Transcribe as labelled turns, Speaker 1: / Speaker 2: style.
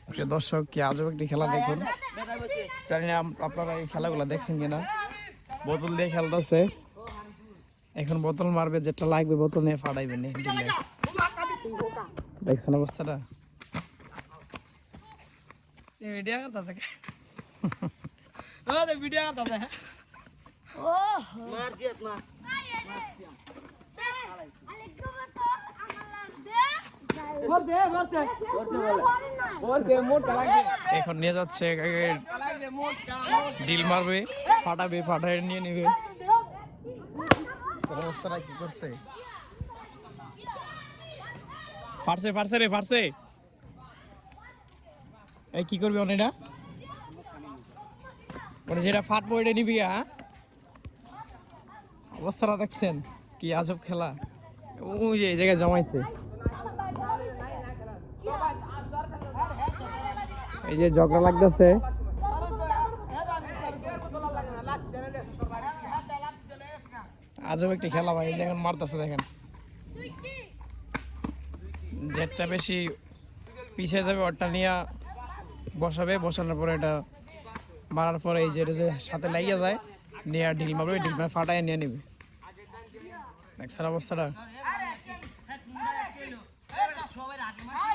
Speaker 1: প্রিয় দর্শক, কি আজব একটি খেলা দেখুন। জানি না আপনারা এই খেলাগুলো দেখছেন কিনা। বোতল দিয়ে খেলতেছে, এখন বোতল মারবে, যেটা লাগবে বোতল নিয়ে ফাটাইবে। দেখছেন অবস্থাটা? এখন নিয়ে যাচ্ছে, ডিল মারবে, ফাটাবে, ফাটাই নিয়ে নিবে। অবস্থাটা কি করছে? ফাটছে ফাটছে রে, ফাটছে। এই কি করবি অনেকটা, মানে যেটা ফাটবো এটা নিবি। অবস্থাটা দেখছেন কি আজব খেলা। ওই যে এই জায়গায় জমাইছে, এই যে ঝগড়া লাগতেছে। আজব একটি খেলা ভাই। এই যে এখন মারতেছে, দেখেন। যেটা বেশি পিছিয়ে যাবে ওরটা নিয়ে বসাবে, বসানোর পরে এটা মারার পরে এই যে এটা যে সাথে লাগিয়ে যায়, নিয়ে ঢিল মারবে, ঢিল মারে ফাটাই নিয়ে নিবে। দেখছেন অবস্থাটা?